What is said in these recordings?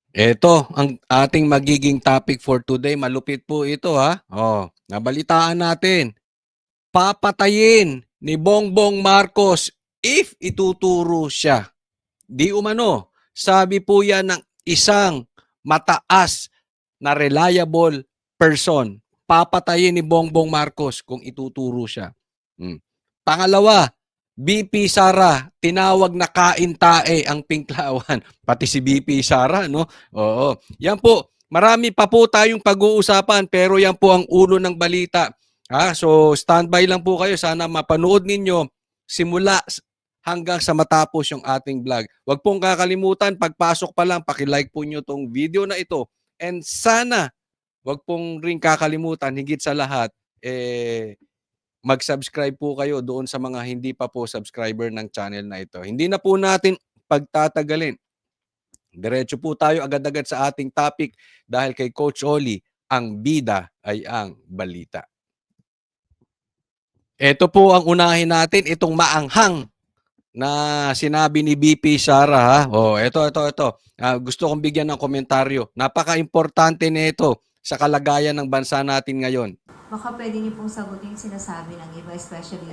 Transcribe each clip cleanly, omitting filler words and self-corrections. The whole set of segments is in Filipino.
Ito ang ating magiging topic for today. Malupit po ito ha. Nabalitaan natin. Papatayin ni Bongbong Marcos if ituturo siya. Di umano, sabi po yan ng isang mataas na reliable person. Papatayin ni Bongbong Marcos kung ituturo siya. Pangalawa, BP Sara, tinawag na kain-tae ang Pinklawan. Pati si BP Sara, no? Oo. Yan po, marami pa po tayong pag-uusapan pero yan po ang ulo ng balita. So standby lang po kayo. Sana mapanood ninyo simula hanggang sa matapos yung ating vlog. Huwag pong kakalimutan, pagpasok pa lang, pakilike po nyo tong video na ito. And sana, huwag pong rin kakalimutan, higit sa lahat, mag-subscribe po kayo doon sa mga hindi pa po subscriber ng channel na ito. Hindi na po natin pagtatagalin. Diretso po tayo agad-agad sa ating topic dahil kay Coach Oli, ang bida ay ang balita. Ito po ang unahin natin, itong maanghang na sinabi ni BP Sara. Ito. Gusto kong bigyan ng komentaryo. Napaka-importante nito sa kalagayan ng bansa natin ngayon. Baka pwede niyo pong sagutin yung sinasabi ng iba, especially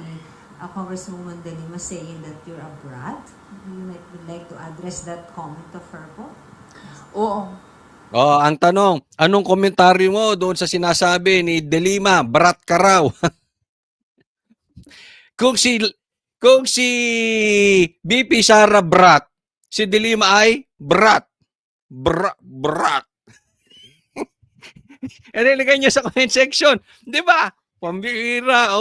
Congresswoman De Lima saying that you're a brat. You would like to address that comment of her po? Oo. Ang tanong, anong komentaryo mo doon sa sinasabi ni De Lima, brat ka raw? Kung si BP Sara brat, si De Lima ay brat. Brat. And ilagay niya sa comment section. Di ba? Pambira.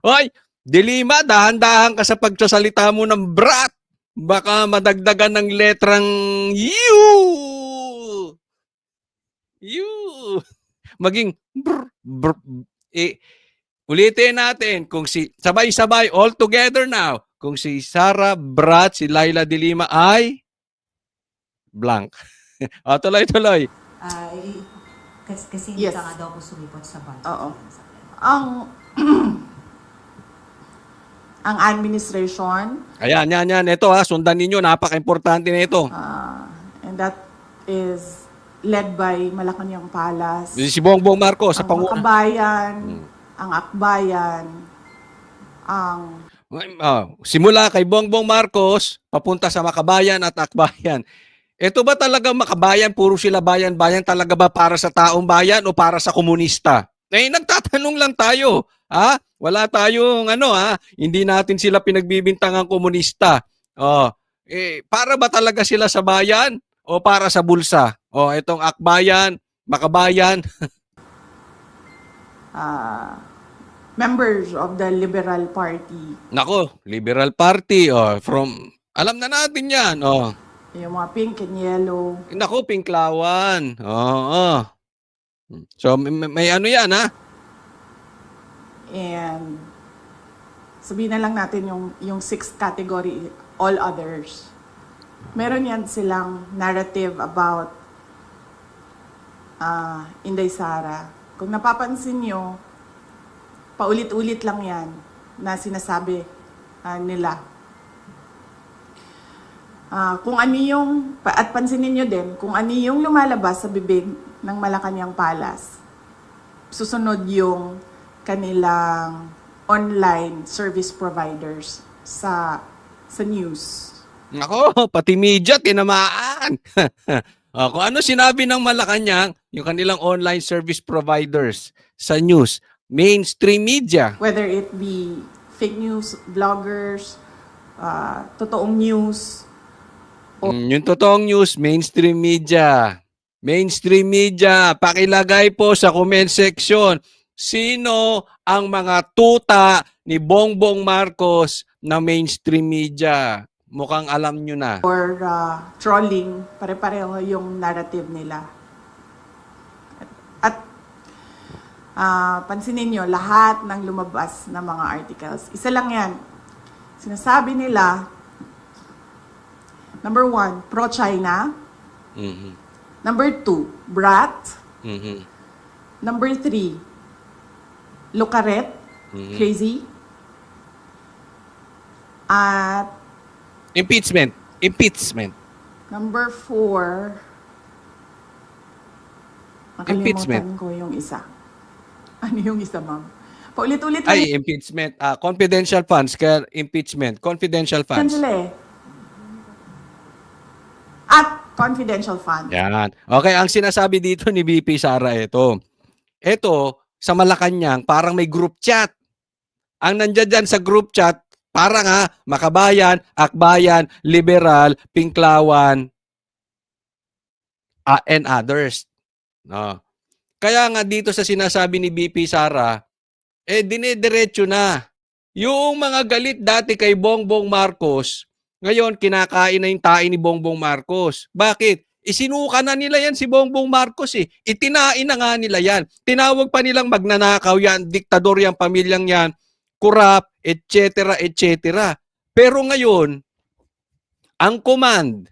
Hoy, De Lima, dahan-dahan ka sa pagsasalita mo ng brat. Baka madagdagan ng letrang you. Maging ulitin natin kung si sabay-sabay all together now. Kung si Sara Brat, si Laila De Lima ay blank. Tuloy-tuloy. Kasi Yes. hindi ka nga daw po sumipot sa budget. Oo. Ang administration, Ayan. Ito sundan ninyo. Napaka-importante na ito. and that is led by Malacanang Palace, Si Bongbong Marcos sa ang panguna. Makabayan, ang Akbayan, ang Simula kay Bongbong Marcos, papunta sa Makabayan at Akbayan. Ito ba talaga Makabayan, puro sila bayan-bayan, talaga ba para sa taong bayan o para sa komunista? Nagtatanong lang tayo. Wala tayong hindi natin sila pinagbibintangang komunista. Para ba talaga sila sa bayan o para sa bulsa? Itong Akbayan, Makabayan. members of the Liberal Party, Nako, Liberal Party. Alam na natin yan. yung mga pink and yellow. Nako, Pinklawan. So, may ano yan, ha? And sabihin na lang natin yung sixth category, all others. Meron yan silang narrative about Inday Sara. Kung napapansin nyo, paulit-ulit lang yan na sinasabi nila. Kung ano yung, at pansinin nyo din, kung ano yung lumalabas sa bibig ng Malacanang Palace, susunod yung kanilang online service providers sa news. Nako, pati media, tinamaan. Kung ano sinabi ng Malacanang, yung kanilang online service providers sa news, mainstream media. Whether it be fake news, bloggers, totoong news. Yung totoong news, mainstream media. Mainstream media, pakilagay po sa comment section. Sino ang mga tuta ni Bongbong Marcos na mainstream media? Mukhang alam nyo na. Or trolling, pare-pareho yung narrative nila. At pansinin nyo, lahat ng lumabas na mga articles, isa lang yan. Sinasabi nila, number 1, pro-China. Mm-hmm. Number 2, brat. Mm-hmm. Number 3, lukaret, crazy. At Impeachment. Number 4, Impeachment. nakalimutan ko yung isa. Ano yung isa, ma'am? Paulit-ulit lang Ay, impeachment. Confidential funds, kaya impeachment. Confidential yan funds. sila eh. At confidential fund. Yan. Okay, ang sinasabi dito ni VP Sara ito. Ito, sa Malacanang, parang may group chat. Ang nandiyan dyan sa group chat, parang Makabayan, Akbayan, Liberal, Pinklawan, and others. No. Kaya nga dito sa sinasabi ni VP Sara, dinediretso na. Yung mga galit dati kay Bongbong Marcos, ngayon kinakain na yung tae ni Bongbong Marcos. Bakit? Isinuka na nila yan si Bongbong Marcos eh. Itinain na nga nila yan. Tinawag pa nilang magnanakaw yan, diktador yan, pamilyang yan, corrupt, etc., etc. Pero ngayon, ang command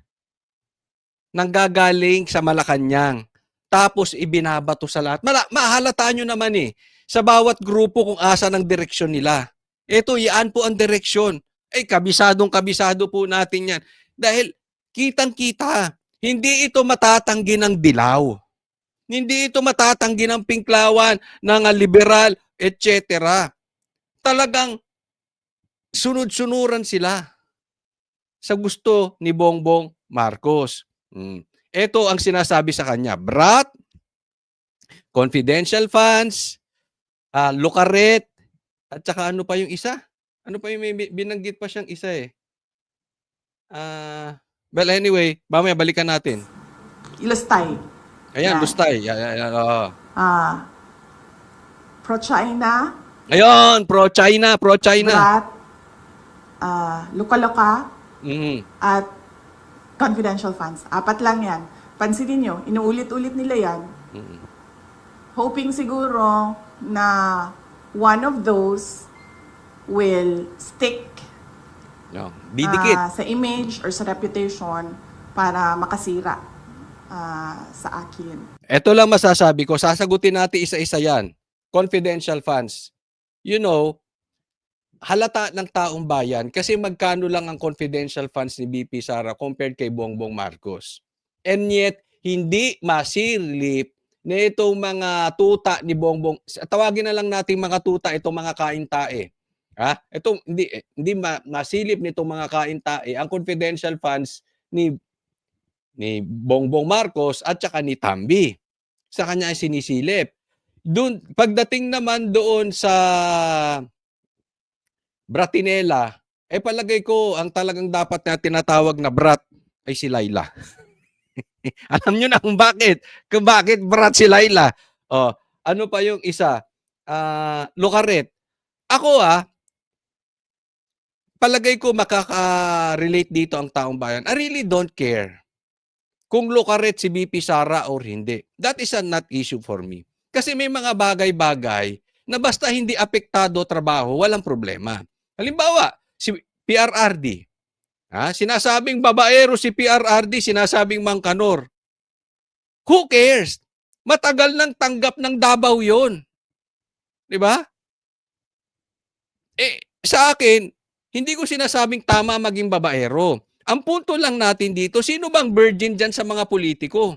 nanggagaling sa Malacanang. Tapos ibinabato sa lahat. Mahalata nyo naman eh. Sa bawat grupo kung asa ng direksyon nila. Ito, iyan po ang direksyon. Kabisadong-kabisado po natin yan. Dahil kitang-kita, hindi ito matatanggi ng dilaw. Hindi ito matatanggi ng Pinklawan, ng liberal, etc. Talagang sunod-sunuran sila sa gusto ni Bongbong Marcos. Ito ang sinasabi sa kanya, brat, confidential funds, lukaret, at saka ano pa yung isa? Ano pa yung may binanggit pa siyang isa eh? Well, anyway, mamaya balikan natin. Ilustay. Ayan, Yan. Lustay. Pro-China, Ayun, pro-China, pro-China. brat, luka-luka, Mhm. at confidential funds. 4 lang yan. Pansinin nyo, inuulit-ulit nila yan. Mhm. Hoping siguro na one of those will stick No, didikit. sa image or sa reputation para makasira sa akin. Ito lang masasabi ko, sasagutin natin isa-isa yan. Confidential funds. You know, halata ng taong bayan kasi magkano lang ang confidential funds ni BP Sara compared kay Bongbong Marcos. And yet, hindi masilip na itong mga tuta ni Bongbong, tawagin na lang natin mga tuta, itong mga kaintae. Ito, hindi masilip nitong mga kaintae ang confidential funds ni Bongbong Marcos at saka ni Tambi. Sa kanya ay sinisilip. Doon, pagdating naman doon sa Bratinela, palagay ko ang talagang dapat na tinatawag na brat ay si Laila. Alam nyo na kung bakit. Kung bakit brat si Laila. Ano pa yung isa? Lukaret. Ako palagay ko makaka-relate dito ang taong bayan. I really don't care kung lukaret si BP Sara or hindi. That is not issue for me. Kasi may mga bagay-bagay na basta hindi apektado trabaho, walang problema. Halimbawa, si PRRD. Sinasabing babaero si PRRD, sinasabing mangkanor. Who cares? Matagal nang tanggap ng Davao yon. Di ba? Sa akin, hindi ko sinasabing tama maging babaero. Ang punto lang natin dito, sino bang virgin dyan sa mga politiko?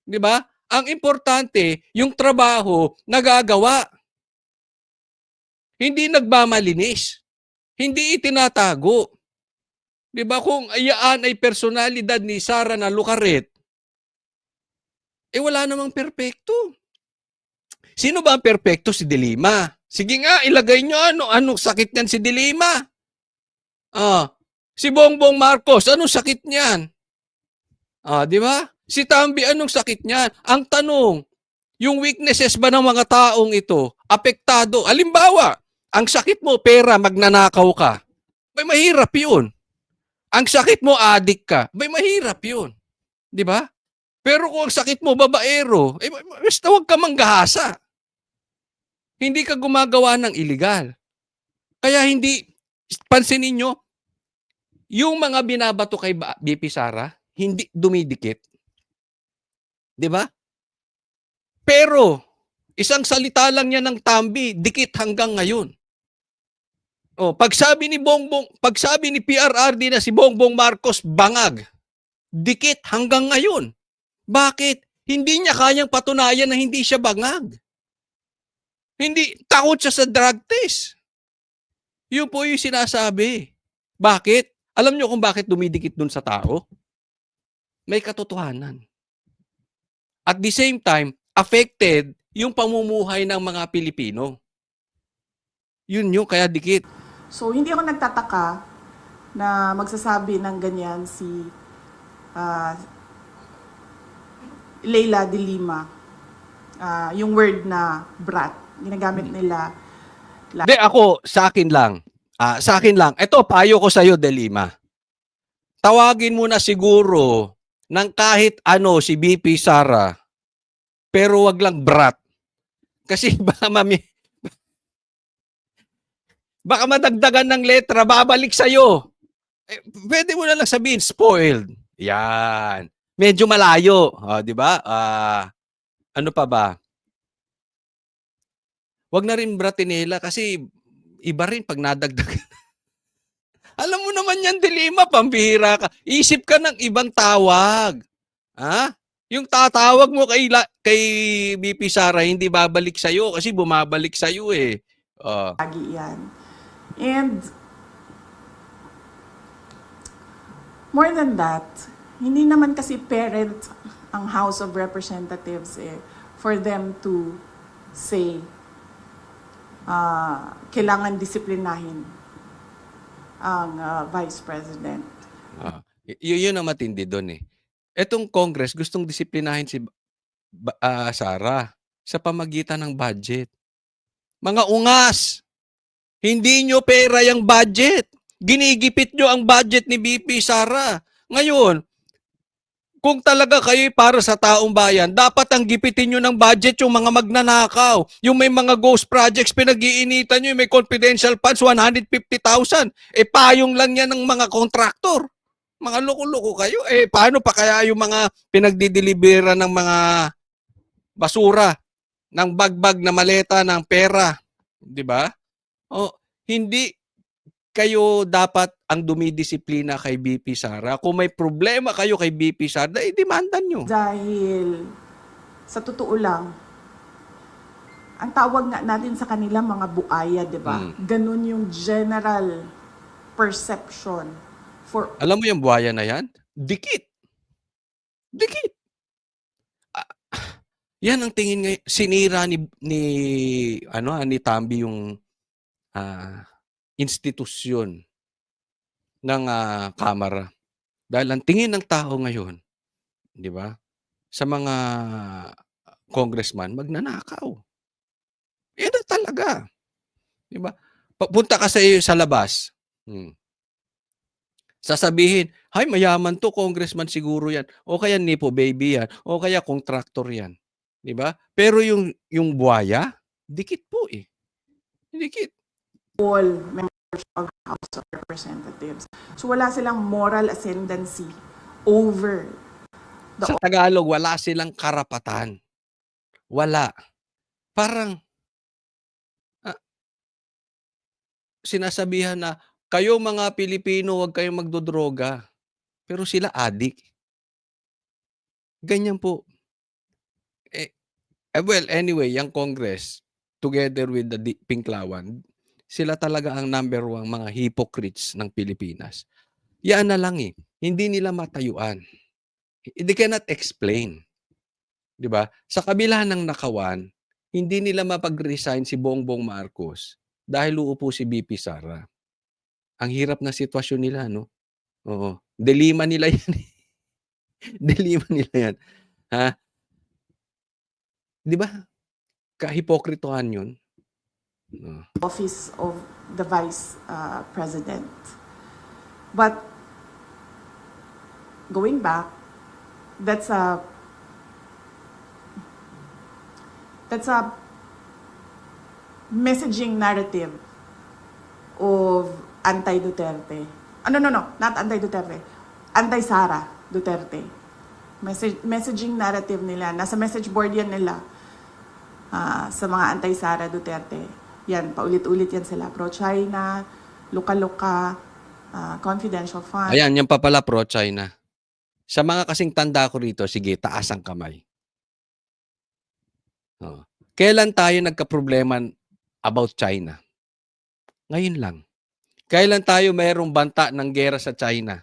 Di ba? Ang importante, yung trabaho nagagawa. Hindi nagmamalinis. Hindi itinatago. Di ba? Kung ayaan ay personalidad ni Sara na lukaret, wala namang perpekto. Sino ba ang perpekto? Si De Lima. Sige nga, ilagay nyo anong sakit niyan si De Lima. Si Bongbong Marcos, anong sakit niyan? Di ba? Si Tambi, anong sakit niyan? Ang tanong, yung weaknesses ba ng mga taong ito, apektado? Halimbawa, ang sakit mo, pera, magnanakaw ka. May mahirap yun. Ang sakit mo, adik ka. May mahirap yun. Di ba? Pero kung ang sakit mo, babaero, basta huwag ka manggahasa. Hindi ka gumagawa ng illegal. Kaya hindi, pansinin nyo, yung mga binabato kay BP Sara, hindi dumidikit. Di ba? Pero, isang salita lang niya ng Tambi, dikit hanggang ngayon. Pagsabi ni PRRD na si Bongbong Marcos, bangag. Dikit hanggang ngayon. Bakit? Hindi niya kayang patunayan na hindi siya bangag. Hindi, takot siya sa drug test. Yun po yung sinasabi. Bakit? Alam niyo kung bakit dumidikit dun sa tao? May katotohanan. At the same time, affected yung pamumuhay ng mga Pilipino. Yun yung kaya dikit. So, hindi ako nagtataka na magsasabi ng ganyan si ah, Leila de Lima. Yung word na brat, ginagamit nila. Hindi, ako, sa akin lang. Sa akin lang. Ito, payo ko sa'yo, De Lima. Tawagin mo na siguro ng kahit ano si BP Sara, pero wag lang brat. Kasi baka madagdagan ng letra, babalik sa'yo. Pwede mo na lang sabihin, spoiled. Yan. Medyo malayo. Di ba? Ano pa ba? Wag na rin bratinela kasi iba rin pag nadagdagan. Alam mo naman yan, Dilima, pambihira ka. Isip ka ng ibang tawag. Ha? Yung tatawag mo kay BP Sara, hindi babalik sa'yo kasi bumabalik sa'yo eh. Lagi yan. And more than that, hindi naman kasi parent ang House of Representatives for them to say kailangan disiplinahin ang Vice President. Yun ang matindi doon eh. Etong Congress gustong disiplinahin si Sara sa pamagitan ng budget. Mga ungas! Hindi nyo pera yung budget. Ginigipit nyo ang budget ni BP Sara. Ngayon, kung talaga kayo para sa taong bayan, dapat ang gipitin nyo ng budget yung mga magnanakaw. Yung may mga ghost projects, pinag-iinitan nyo, may confidential funds, 150,000. Payong lang yan ng mga kontraktor. Mga loko-loko kayo. Paano pa kaya yung mga pinagdidelibera ng mga basura, ng bagbag na maleta, ng pera? Di ba? Hindi kayo dapat ang dumidisiplina kay BP Sara. Kung may problema kayo kay BP Sara, demandan nyo. Dahil sa totoo lang, ang tawag nga natin sa kanila mga buaya, di ba? Ganun yung general perception for... Alam mo yung buhaya na yan? Dikit. Dikit. Yan ang tingin ngayon. Sinira ni Tambi yung institusyon ng Kamara. Dahil ang tingin ng tao ngayon, di ba, sa mga congressman, magnanakaw. Yan na talaga. Di ba? Punta ka sa labas. Sasabihin, hay, mayaman to, congressman siguro yan. O kaya nipo baby yan. O kaya contractor yan. Di ba? Pero yung buhaya, dikit po eh. Dikit. All members of the House of Representatives. So wala silang moral ascendancy over Sa Tagalog, wala silang karapatan. Wala. Parang sinasabihan na, kayo mga Pilipino, huwag kayong magdodroga. Pero sila adik. Ganyan po. Well, anyway, yung Congress, together with the Pinklawan, sila talaga ang number 1 mga hypocrites ng Pilipinas. Yan na lang eh. Hindi nila matayuan. They cannot explain. Di ba? Sa kabila ng nakawan, hindi nila mapag-resign si Bongbong Marcos dahil uupo si BP Sara. Ang hirap na sitwasyon nila, no? Oo. Delima nila yan. Delima nila yan. Ha? Di ba? Kahipokritohan yun. office of the Vice President. But going back, that's a messaging narrative of anti-Duterte. No, not anti-Duterte. Anti-Sara Duterte. Messaging narrative nila. Nasa message board yan nila. Sa mga anti-Sara Duterte. Yan, paulit-ulit yan sila. Pro-China, luka-luka, confidential fund. Ayan, yan pa pala pro-China. Sa mga kasing tanda ko rito, sige, taas ang kamay. Oo. Kailan tayo nagkaproblema about China? Ngayon lang. Kailan tayo mayroong banta ng giyera sa China?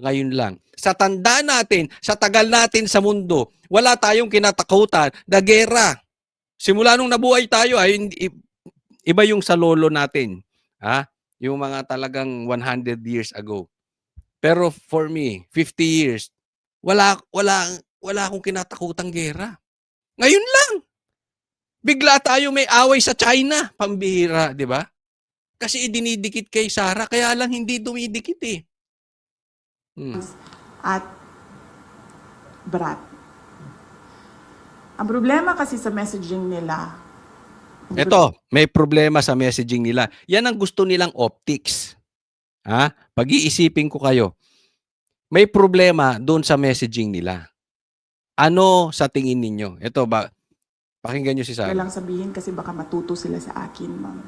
Ngayon lang. Sa tanda natin, sa tagal natin sa mundo, wala tayong kinatakutan na giyera. Simula nung nabuhay tayo, ay iba yung sa lolo natin. Ha? Yung mga talagang 100 years ago. Pero for me, 50 years, wala akong kinatakutang giyera. Ngayon lang. Bigla tayo may away sa China. Pambihira, di ba? Kasi idinidikit kay Sara, kaya lang hindi dumidikit eh. At brat. Ang problema kasi sa messaging nila, Ito, may problema sa messaging nila. Yan ang gusto nilang optics. Ha? Pag-iisipin ko kayo. May problema doon sa messaging nila. Ano sa tingin ninyo? Ito ba? Pakinggan nyo si Sara. lang sabihin kasi baka matuto sila sa akin, ma'am.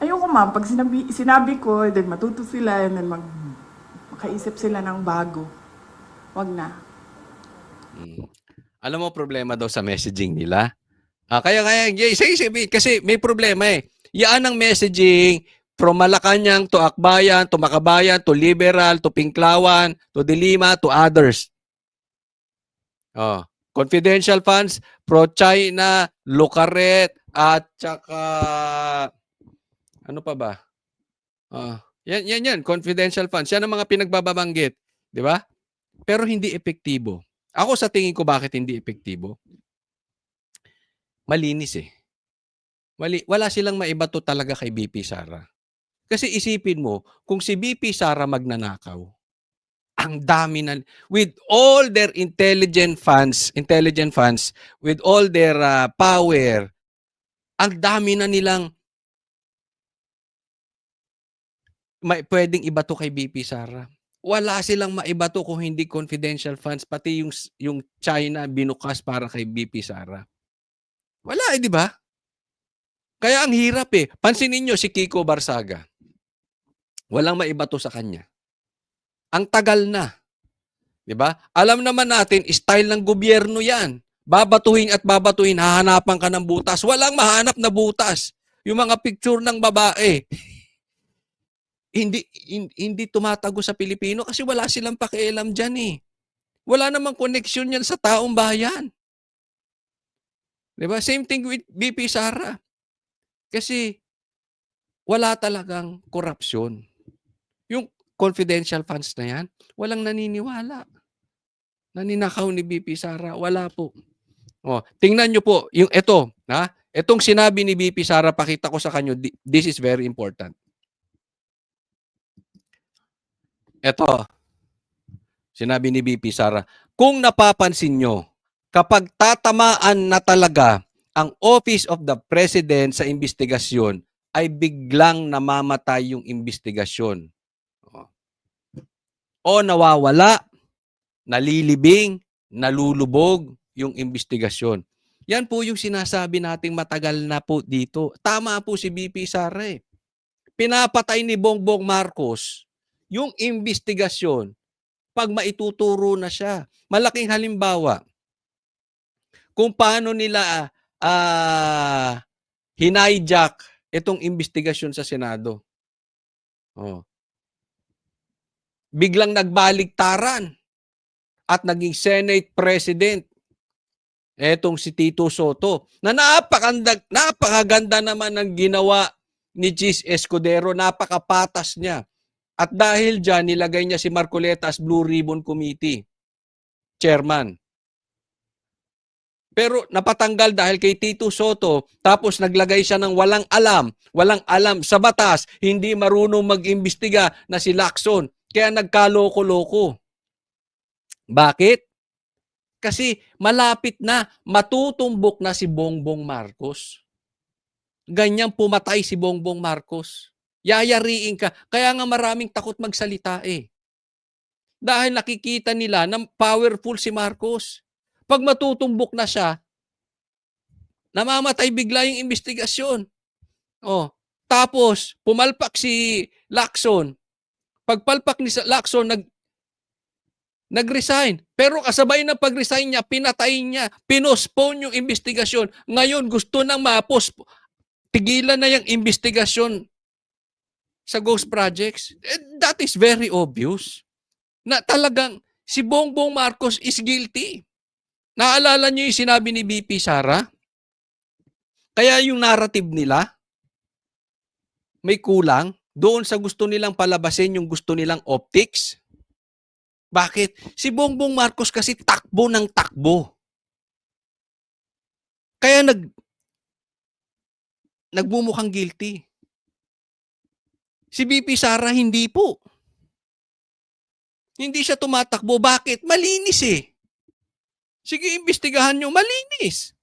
Ayoko, ma'am. Pag sinabi ko, then matuto sila, and then makaisip sila ng bago. Wag na. Alam mo problema daw sa messaging nila? Kaya sige, kasi may problema eh. Yan ang messaging from Malacanang to Akbayan, to Makabayan, to Liberal, to Pinklawan, to Dilima, to others. Confidential funds, pro-China, Lucaret, at saka ano pa ba? Yan, confidential funds. Yan ang mga pinagbababanggit. Di ba? Pero hindi epektibo. Ako sa tingin ko bakit hindi epektibo? Malinis eh. Wala silang maibato talaga kay BP Sara. Kasi isipin mo, kung si BP Sara magnanakaw, ang dami na, with all their intelligent funds, with all their power, ang dami na nilang pwedeng ibato kay BP Sara. Wala silang maibato kung hindi confidential funds, pati yung China binukas para kay BP Sara. Wala di ba? Kaya ang hirap eh. Pansinin nyo si Kiko Barsaga. Walang maibato sa kanya. Ang tagal na. Di ba? Alam naman natin, style ng gobyerno yan. Babatuhin at babatuhin, hahanapan ka ng butas. Walang mahanap na butas. Yung mga picture ng babae, hindi tumatago sa Pilipino kasi wala silang pakialam dyan eh. Wala namang connection yan sa taong bayan. Di ba? Same thing with BP Sara. Kasi wala talagang korupsyon. Yung confidential funds na yan, walang naniniwala. Naninakaw ni BP Sara, wala po. Tingnan nyo po, yung ito, itong sinabi ni BP Sara, pakita ko sa kanyo, this is very important. Ito, sinabi ni BP Sara, kung napapansin nyo, kapag tatamaan na talaga ang Office of the President sa investigasyon, ay biglang namamatay yung investigasyon. O nawawala, nalilibing, nalulubog yung investigasyon. Yan po yung sinasabi nating matagal na po dito. Tama po si BP Sara eh. Pinapatay ni Bongbong Marcos yung investigasyon pag maituturo na siya. Malaking halimbawa, kung paano nila hinayjack itong investigasyon sa Senado. Biglang nagbaligtaran at naging Senate President etong si Tito Soto na napakaganda naman ng ginawa ni Chis Escudero, napakapatas niya. At dahil dyan, nilagay niya si Marcoleta as Blue Ribbon Committee chairman. Pero napatanggal dahil kay Tito Soto, tapos naglagay siya ng walang alam sa batas, hindi marunong mag-imbestiga na si Lacson. Kaya nagkaloko-loko. Bakit? Kasi malapit na, matutumbok na si Bongbong Marcos. Ganyang pumatay si Bongbong Marcos. Yayariin ka. Kaya nga maraming takot magsalita eh. Dahil nakikita nila na powerful si Marcos. Pag matutumbok na siya, namamatay bigla yung investigasyon. Tapos, pumalpak si Lacson. Pagpalpak ni Lacson, nag-resign. Pero kasabay ng pag-resign niya, pinatay niya, pinospone yung investigasyon. Ngayon, gusto nang tigilan na yung investigasyon sa ghost projects. That is very obvious. Na talagang si Bongbong Marcos is guilty. Naalala niyo yung sinabi ni VP Sara? Kaya yung narrative nila, may kulang doon sa gusto nilang palabasin yung gusto nilang optics. Bakit? Si Bongbong Marcos kasi takbo ng takbo. Kaya nagmumukhang guilty. Si VP Sara hindi po. Hindi siya tumatakbo. Bakit? Malinis eh. Sige, imbestigahan nyo. Malinis.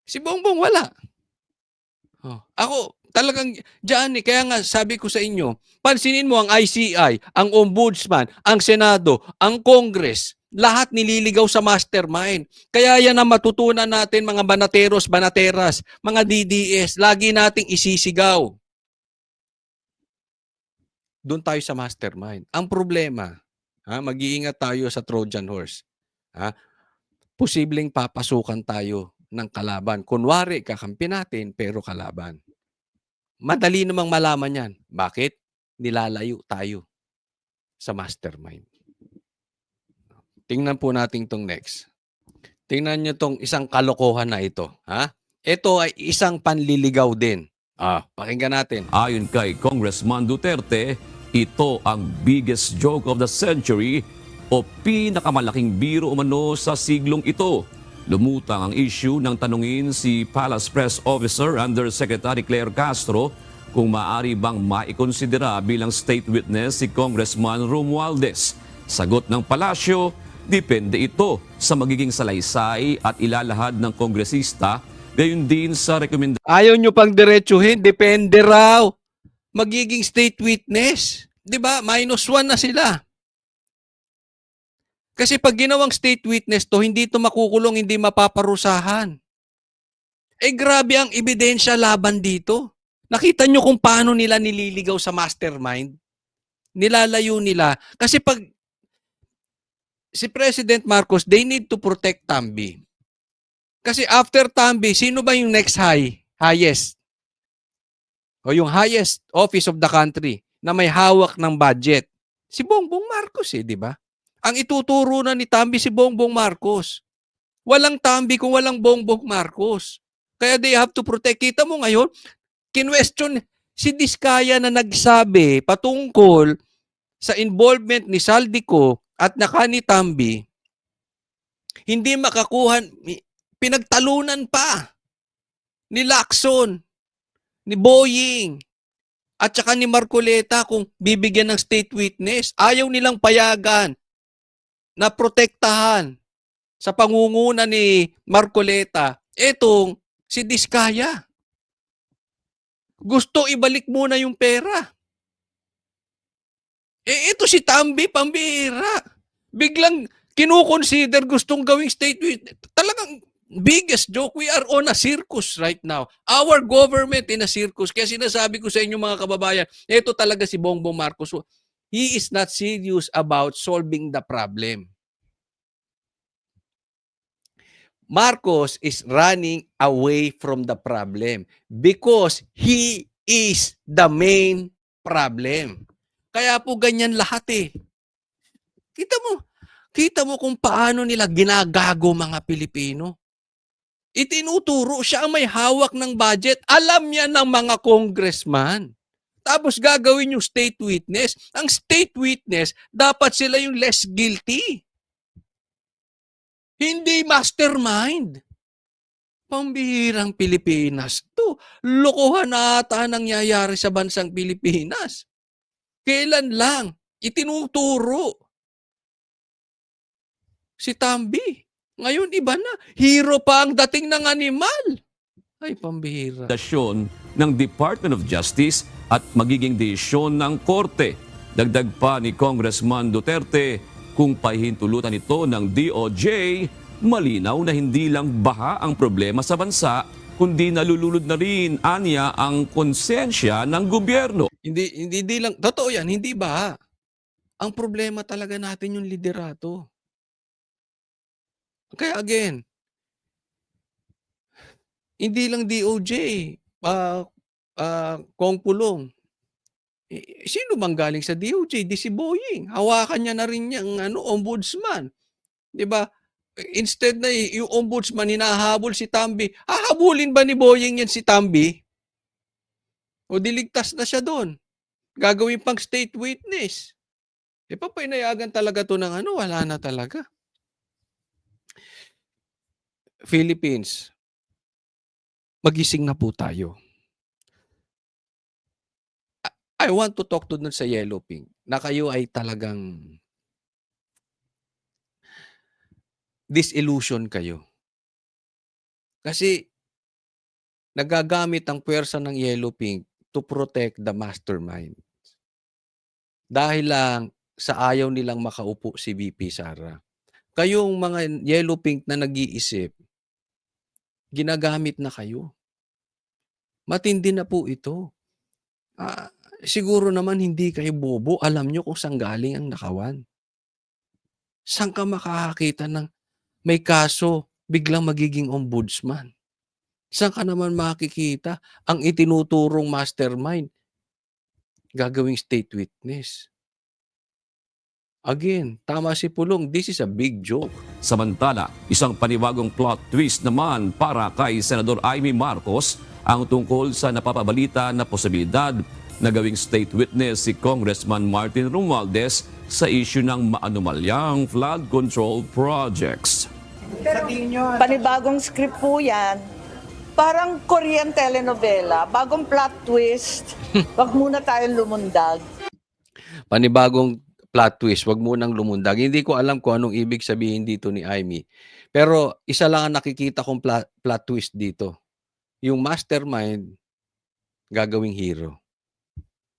Si Bongbong wala. Ako, talagang dyan eh. Kaya nga sabi ko sa inyo, pansinin mo ang ICI, ang Ombudsman, ang Senado, ang Congress, lahat nililigaw sa mastermind. Kaya yan ang matutunan natin mga banateros, banateras, mga DDS, lagi nating isisigaw. Doon tayo sa mastermind. Ang problema, mag-iingat tayo sa Trojan horse. Posibleng papasukan tayo ng kalaban. Kunwari, kakampi natin, pero kalaban. Madali namang malaman yan. Bakit? Nilalayo tayo sa mastermind. Tingnan po natin itong next. Tingnan nyo itong isang kalokohan na ito. Ito ay isang panliligaw din. Pakinggan natin. Ayon kay Congressman Duterte, ito ang biggest joke of the century o pinakamalaking biro umano sa siglong ito. Lumutang ang issue ng tanungin si Palace Press Officer Undersecretary Claire Castro kung maaari bang maikonsidera bilang state witness si Congressman Romualdez. Sagot ng palasyo, depende ito sa magiging salaysay at ilalahad ng kongresista, gayon din sa rekomendasyon. Ayaw nyo pang diretsuhin, depende raw. Magiging state witness. 'Di ba? -1 na sila. Kasi pag ginawang state witness to, hindi to makukulong, hindi mapaparusahan. Grabe ang ebidensya laban dito. Nakita nyo kung paano nila nililigaw sa mastermind? Nilalayo nila. Kasi pag si President Marcos, they need to protect Tambi. Kasi after Tambi, sino ba yung next highest? O yung highest office of the country na may hawak ng budget? Si Bongbong Marcos di ba? Ang ituturo na ni Tambi si Bongbong Marcos. Walang Tambi kung walang Bongbong Marcos. Kaya they have to protect. Kita mo ngayon, kinwestiyon si Diskaya na nagsabi patungkol sa involvement ni Saldico at ni Tambi, hindi makakuha, pinagtalunan pa ni Lacson, ni Boying, at saka ni Marcoleta kung bibigyan ng state witness. Ayaw nilang payagan na protektahan sa pangunguna ni Marcoleta etong si Diskaya. Gusto ibalik muna yung pera. Ito si Tambi, pambihira. Biglang kinukonsider gustong gawing state witness. Talagang biggest joke. We are on a circus right now. Our government in a circus. Kaya sinasabi ko sa inyo mga kababayan, ito talaga si Bongbong Marcos. He is not serious about solving the problem. Marcos is running away from the problem because he is the main problem. Kaya po ganyan lahat Kita mo kung paano nila ginagago mga Pilipino. Itinuturo siya ang may hawak ng budget. Alam niya ng mga congressman. Tapos gagawin yung state witness. Ang state witness, dapat sila yung less guilty. Hindi mastermind. Pambihirang Pilipinas to. Lokohan na ata nangyayari sa bansang Pilipinas. Kailan lang itinuturo si Tambi. Ngayon iba na. Hero pa ang dating ng animal. Ay, pambihira. Ng Department of Justice at magiging desisyon ng Korte. Dagdag pa ni Congressman Duterte, kung pahihintulutan ito ng DOJ, malinaw na hindi lang baha ang problema sa bansa, kundi nalululod na rin anya ang konsensya ng gobyerno. Hindi lang, totoo yan, hindi ba? Ang problema talaga natin yung liderato. Kaya again, hindi lang DOJ, Kong Pulong. Sino bang galing sa DOJ? Di si Boying. Hawakan niya na rin yung ombudsman. 'Di ba? Instead na yung ombudsman hinahabol si Tambi, hahabulin ba ni Boying yan si Tambi? O diligtas na siya doon. Gagawin pang state witness. Papainayagan talaga to ng wala na talaga. Philippines, magising na po tayo. I want to talk to dun sa Yellow Pink na kayo ay talagang disillusion kayo. Kasi nagagamit ang puwersa ng Yellow Pink to protect the mastermind. Dahil lang sa ayaw nilang makaupo si VP Sara. Kayong mga Yellow Pink na nag-iisip, ginagamit na kayo. Matindi na po ito. Siguro naman hindi kayo bobo. Alam nyo kung saan galing ang nakawan. Saan ka makakakita ng may kaso, biglang magiging ombudsman? Saan ka naman makikita ang itinuturong mastermind gagawing state witness? Again, tama si Pulong, this is a big joke. Samantala, isang panibagong plot twist naman para kay Senador Amy Marcos ang tungkol sa napapabalita na posibilidad na gawing state witness si Congressman Martin Romualdez sa issue ng maanumalyang flood control projects. Panibagong script po yan. Parang Korean telenovela. Bagong plot twist. Wag muna tayong lumundag. Panibagong plot twist, wag munang lumundag. Hindi ko alam kung anong ibig sabihin dito ni Amy. Pero isa lang ang nakikita kong plot twist dito. Yung mastermind, gagawing hero.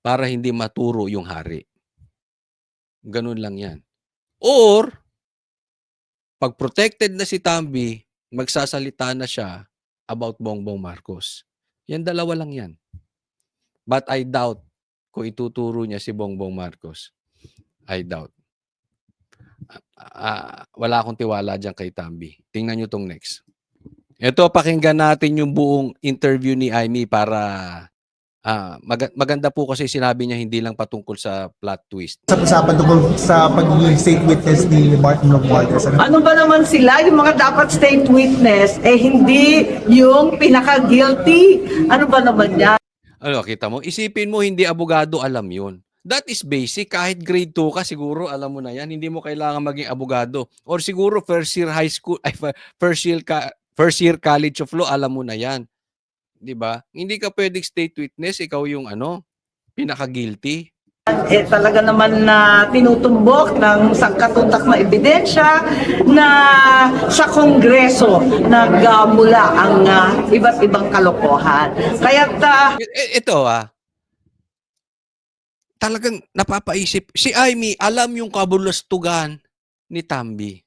Para hindi maturo yung hari. Ganun lang yan. Or, pag protected na si Tambi, magsasalita na siya about Bongbong Marcos. Yan dalawa lang yan. But I doubt kung ituturo niya si Bongbong Marcos. I doubt. Wala akong tiwala dyan kay Tambi. Tingnan nyo tong next. Ito, pakinggan natin yung buong interview ni Amy para maganda po kasi sinabi niya hindi lang patungkol sa plot twist. Sa usapan tungkol sa pagiging state witness ni Martin Romualdez. Ano ba naman sila, yung mga dapat state witness, hindi yung pinaka-guilty? Ano ba naman yan? Kita mo? Isipin mo, hindi abogado alam yun. That is basic. Kahit grade 2 ka, siguro alam mo na yan. Hindi mo kailangan maging abogado. Or siguro first year high school, first year college of law, alam mo na yan. 'Di ba? Hindi ka pwedeng state witness, ikaw yung pinaka-guilty. Talaga naman na tinutumbok ng sangkatutak na ebidensya na sa Kongreso nagmula ang iba't ibang kalokohan. Kaya Ito talagang napapaisip. Si Amy, alam yung kabulastugan ni Tambi.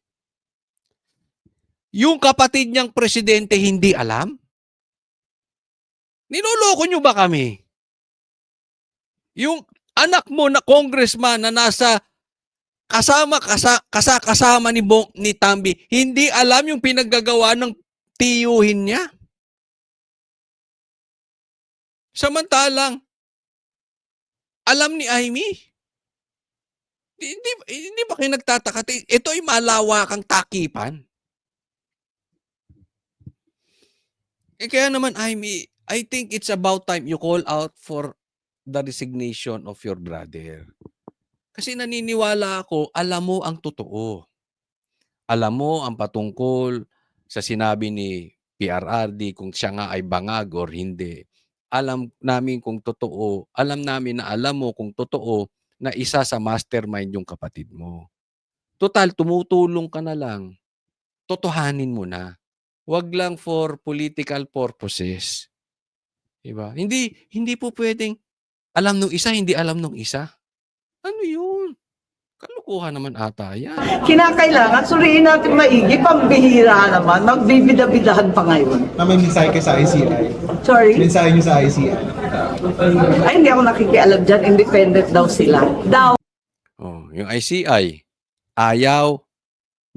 Yung kapatid niyang presidente hindi alam? Niloloko niyo ba kami? Yung anak mo na congressman na nasa kasama ni Tambi, hindi alam yung pinaggagawa ng tiyuhin niya? Samantalang, alam ni Amy? Hindi ba kayo nagtataka? Ito ay malawakang takipan. Kaya naman, Amy, I think it's about time you call out for the resignation of your brother. Kasi naniniwala ako, alam mo ang totoo. Alam mo ang patungkol sa sinabi ni PRRD kung siya nga ay bangag or hindi. Alam namin kung totoo, alam namin na alam mo kung totoo na isa sa mastermind yung kapatid mo. Total, tumutulong ka na lang. Totohanin mo na. Wag lang for political purposes. Diba? Hindi po pwedeng alam nung isa, hindi alam nung isa. Ano yun? Kalokohan naman ata yan. Kinakailangan suriin natin maigi, pambihira naman, magbibida-bidahan pa ngayon. May mensahe kayo sa ICI. Sorry? Mensahe niyo sa ICI. Ay, hindi ako nakikialam dyan, independent daw sila. Daw. Oh, yung ICI, ayaw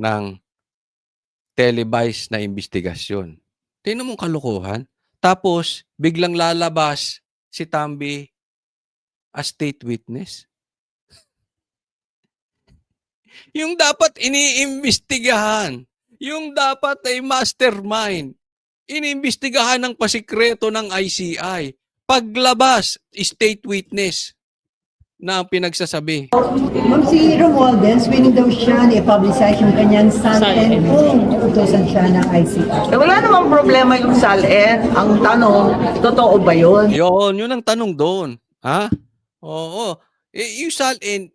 ng televised na investigasyon. Tingnan mong kalokohan. Tapos, biglang lalabas si Tambi as state witness. Yung dapat iniimbestigahan, yung dapat ay mastermind, iniimbestigahan ng pasikreto ng ICI. Paglabas, state witness na ang pinagsasabi. Ma'am, si Romualdez, winning daw siya na i-publicize yung kanyang salin kung utusan siya ng ICI. Eh, wala namang problema yung salin. Ang tanong, totoo ba yun? Yun ang tanong doon. Ha? Oo. Yung salin,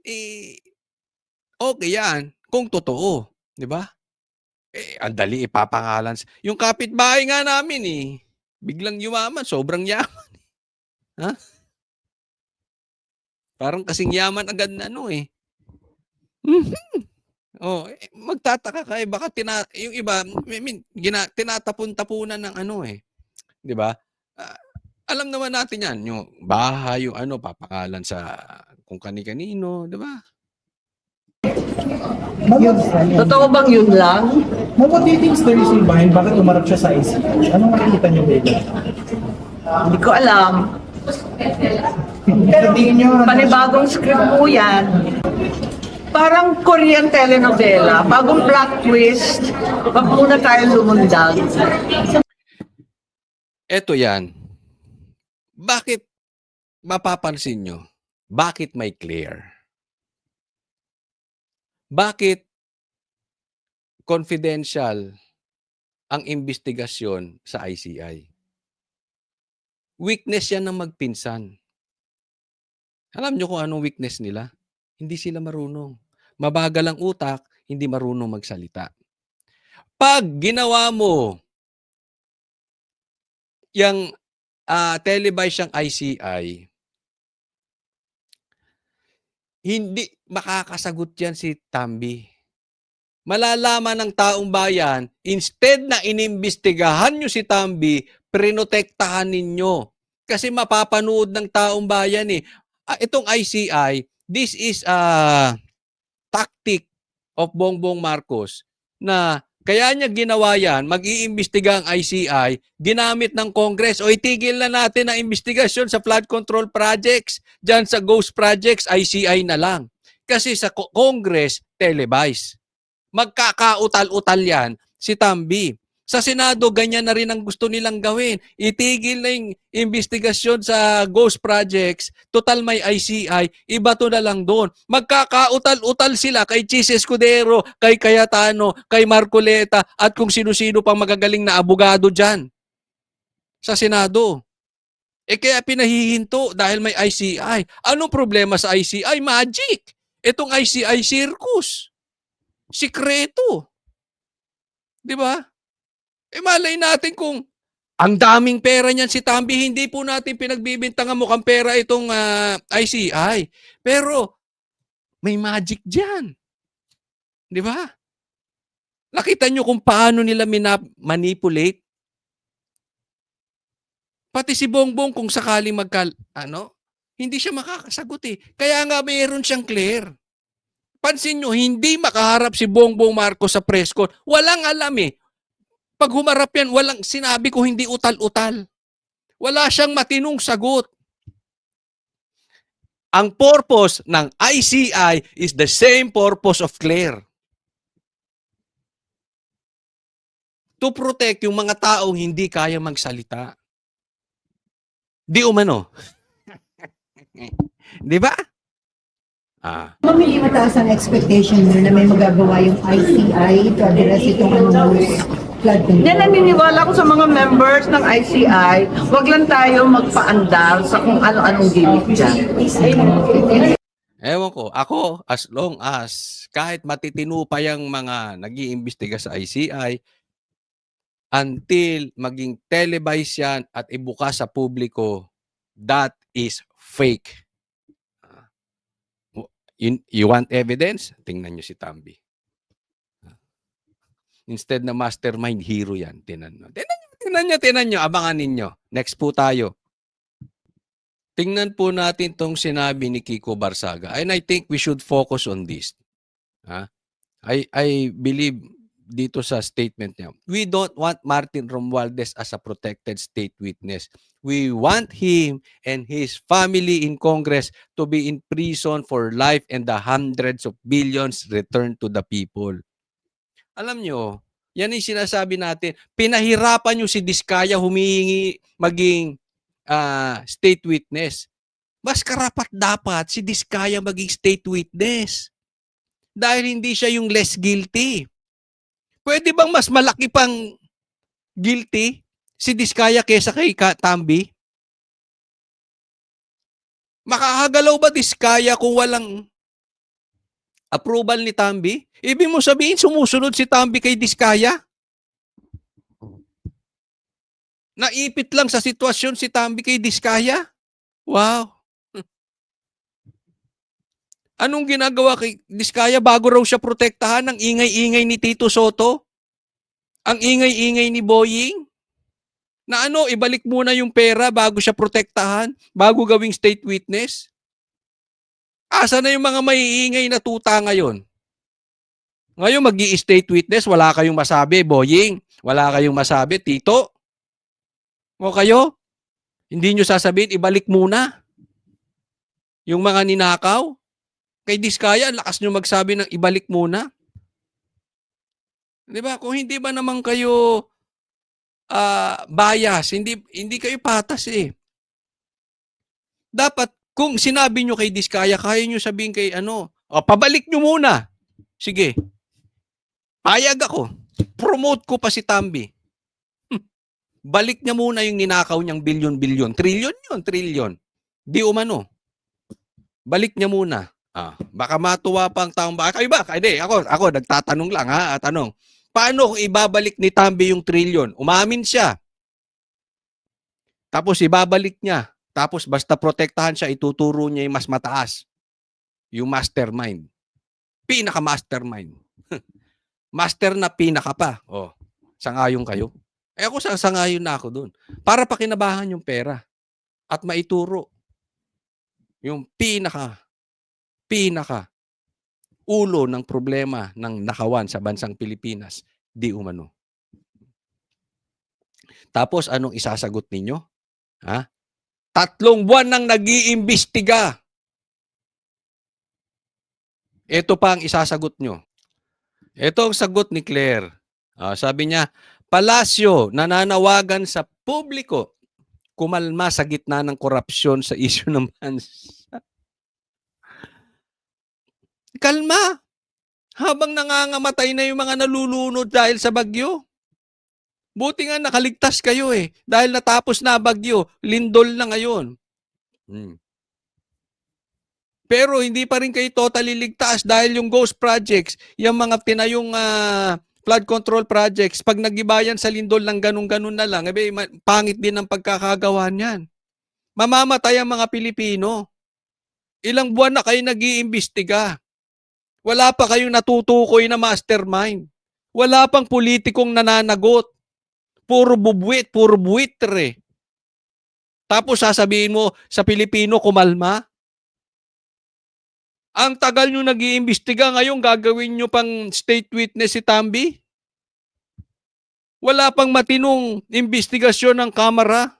okay yan, kung totoo. Di ba? Ang dali ipapangalan. Yung kapitbahay nga namin biglang yumaman, sobrang yaman. Ha? Parang kasing yaman agad na magtataka ka baka yung iba, tinatapon-tapunan ng 'di ba? Alam naman natin 'yan, yung bahay, yung papangalan sa kung kani-kanino, 'di ba? Totoo bang yun lang? Ma'am, what do you think is the reason behind bakit umarap siya sa ICI? Anong nakikita niyo dito? Hindi ko alam. Pero tingin niyo, Panibagong script po yan. Parang Korean telenovela. Bagong plot twist. Wag muna tayo lumundag. Eto yan. Bakit mapapansin nyo? Bakit may clear? Bakit confidential ang investigasyon sa ICI? Weakness yan ng magpinsan. Alam nyo kung anong weakness nila? Hindi sila marunong. Mabagal ang utak, hindi marunong magsalita. Pag ginawa mo yung televised siyang ICI, hindi makakasagot yan si Tambi. Malalaman ng taong bayan, instead na inimbestigahan nyo si Tambi, prinotektahan ninyo. Kasi mapapanood ng taong bayan itong ICI, this is a tactic of Bongbong Marcos na kaya niya ginawa yan, mag-iimbestiga ang ICI, ginamit ng Congress, o itigil na natin ang investigasyon sa flood control projects, dyan sa ghost projects, ICI na lang. Kasi sa Congress, televised. Magkakautal-utal yan si Tambi. Sa Senado, ganyan na rin ang gusto nilang gawin. Itigil na yung investigasyon sa ghost projects, total may ICI, iba to na lang doon. Magkakautal-utal sila kay Chis Escudero, kay Cayetano, kay Marcoleta, at kung sino-sino pang magagaling na abogado dyan sa Senado. Kaya pinahihinto dahil may ICI. Anong problema sa ICI? Magic! Itong ICI circus. Sikreto. Di ba? Malay natin kung ang daming pera niyan si Tambi, hindi po natin pinagbibintangan mukhang pera itong ICI. Pero may magic diyan. Di ba? Nakita nyo kung paano nila manipulate? Pati si Bongbong kung sakaling hindi siya makakasagot Kaya nga mayroon siyang clear. Pansin nyo, hindi makaharap si Bongbong Marcos sa press con. Walang alam Pag humarap yan, walang sinabi ko hindi utal-utal. Wala siyang matinong sagot. Ang purpose ng ICI is the same purpose of Claire. To protect yung mga taong hindi kaya magsalita. Di umano. Di ba? Ma'am, hindi mataas ang expectation mo na may magagawa yung ICI to address itong flood control. Yan, naniniwala ko sa mga members ng ICI, wag lang tayo magpaandar sa kung ano-anong gimmick dyan. Ewan ko, ako, as long as kahit matitino pa yung mga nag-iimbestiga sa ICI, until maging televised yan at ibukas sa publiko, that is fake. You want evidence? Tingnan nyo si Tambi. Instead na mastermind, hero yan. Tingnan nyo. Abangan ninyo. Next po tayo. Tingnan po natin tong sinabi ni Kiko Barsaga. And I think we should focus on this. I believe dito sa statement niya. We don't want Martin Romualdez as a protected state witness. We want him and his family in Congress to be in prison for life and the hundreds of billions returned to the people. Alam nyo, yan yung sinasabi natin. Pinahirapan nyo si Diskaya humihingi maging state witness. Mas karapat dapat si Diskaya maging state witness. Dahil hindi siya yung less guilty. Pwede bang mas malaki pang guilty si Diskaya kesa kay Tambi? Makakagalaw ba Diskaya kung walang approval ni Tambi? Ibig mo sabihin sumusunod si Tambi kay Diskaya? Naipit lang sa sitwasyon si Tambi kay Diskaya? Wow. Anong ginagawa kay Diskaya bago raw siya protektahan ng ingay-ingay ni Tito Soto? Ang ingay-ingay ni Boying? Na ibalik muna yung pera bago siya protektahan, bago gawing state witness? Asa na yung mga maiingay na tuta ngayon? Ngayon mag-i-state witness, wala kayong masabi, Boying. Wala kayong masabi, Tito. O kayo? Hindi nyo sasabihin, ibalik muna yung mga ninakaw? Kay Diskaya, lakas nyo magsabi ng ibalik muna. Di ba? Kung hindi ba naman kayo bias, hindi kayo patas eh. Dapat, kung sinabi nyo kay Diskaya, kaya nyo sabihin kay pabalik nyo muna. Sige. Payag ako. Promote ko pa si Tambi. Balik niya muna yung ninakaw niyang bilyon-bilyon. Trilyon yun, trilyon. Di umano. Balik niya muna. Baka matuwa pa ang taong bayan. Kayo ba? Hindi, ako nagtatanong lang ha. Tanong. Paano kung ibabalik ni Tambi yung trilyon? Umamin siya. Tapos ibabalik niya. Tapos basta protektahan siya, ituturo niya yung mas mataas. Yung mastermind. Pinaka-mastermind. Master na pinaka pa. Sangayon kayo. Ako sangayon na ako dun. Para pakinabahan yung pera. At maituro. Yung pinaka ulo ng problema ng nakawan sa bansang Pilipinas, di umano. Tapos anong isasagot ninyo? 3 buwan nang nag-iimbestiga. Ito pa ang isasagot nyo. Ito ang sagot ni Claire. Sabi niya, Palasyo nananawagan sa publiko kumalma sa gitna ng korupsyon sa isyu ng bansa. Kalma. Habang nangangamatay na yung mga nalulunod dahil sa bagyo. Buti nga nakaligtas kayo eh. Dahil natapos na bagyo, lindol na ngayon. Pero hindi pa rin kayo totally ligtas dahil yung ghost projects, yung mga tinayong flood control projects, pag nagibayan sa lindol ng ganun-ganun na lang, pangit din ang pagkakagawa niyan. Mamamatay ang mga Pilipino. Ilang buwan na kayo nag-iimbestiga. Wala pa kayong natutukoy na mastermind. Wala pang politikong nananagot. Puro bubwit, puro buitre. Tapos sasabihin mo sa Pilipino kumalma? Ang tagal nyo nag-iimbestiga, ngayon gagawin nyo pang state witness si Tambi? Wala pang matinong investigasyon ng Kamara?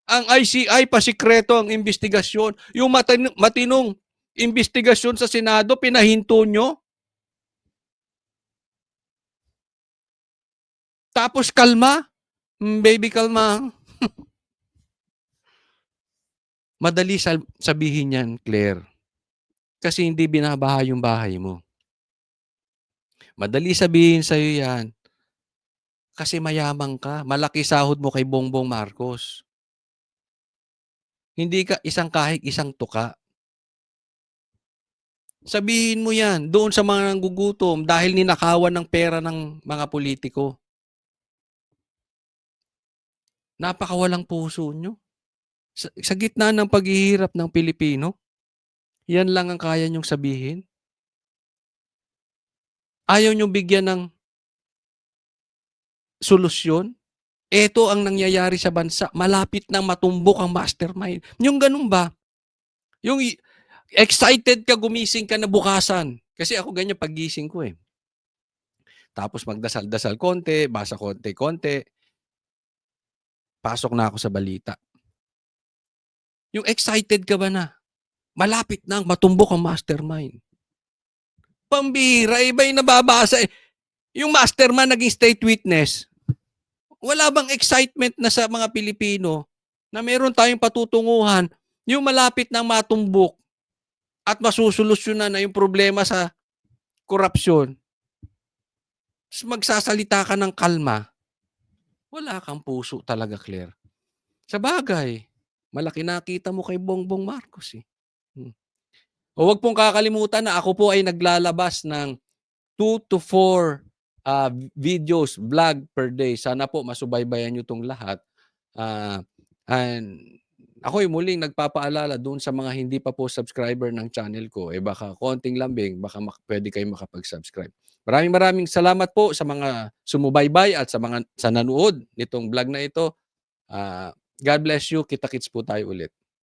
Ang ICI, pasikreto ang investigasyon. Yung matinong investigasyon sa Senado, pinahinto nyo? Tapos kalma? Baby, kalma. Madali sabihin yan, Claire. Kasi hindi binabaha yung bahay mo. Madali sabihin sa'yo yan. Kasi mayamang ka. Malaki sahod mo kay Bongbong Marcos. Hindi ka isang kahig, isang tuka. Sabihin mo yan doon sa mga nanggugutom dahil ninakawan ng pera ng mga politiko. Napakawalang puso nyo. Sa gitna ng paghihirap ng Pilipino. Yan lang ang kaya niyong sabihin? Ayaw niyong bigyan ng solusyon? Ito ang nangyayari sa bansa, malapit nang matumbok ang mastermind. Yung gano'n ba? Yung excited ka, gumising ka na bukasan. Kasi ako ganyan paggising ko eh. Tapos magdasal-dasal konti, basa konti-konti, pasok na ako sa balita. Yung excited ka ba na? Malapit nang matumbok ang mastermind. Pambihira, iba yung nababasa eh. Yung mastermind naging state witness. Wala bang excitement na sa mga Pilipino na meron tayong patutunguhan yung malapit nang matumbok at masusolusyonan na yung problema sa korupsyon? Tapos magsasalita ka ng kalma, wala kang puso talaga, Claire. Sa bagay, malaki nakita mo kay Bongbong Marcos eh. O wag pong kakalimutan na ako po ay naglalabas ng 2 to 4 videos, vlog per day. Sana po masubaybayan nyo itong lahat. And ako'y muling nagpapaalala doon sa mga hindi pa po subscriber ng channel ko. Eh baka konting lambing, baka pwede kayo makapag-subscribe. Maraming salamat po sa mga sumubaybay at sa nanood nitong vlog na ito. God bless you. Kita-kits po tayo ulit.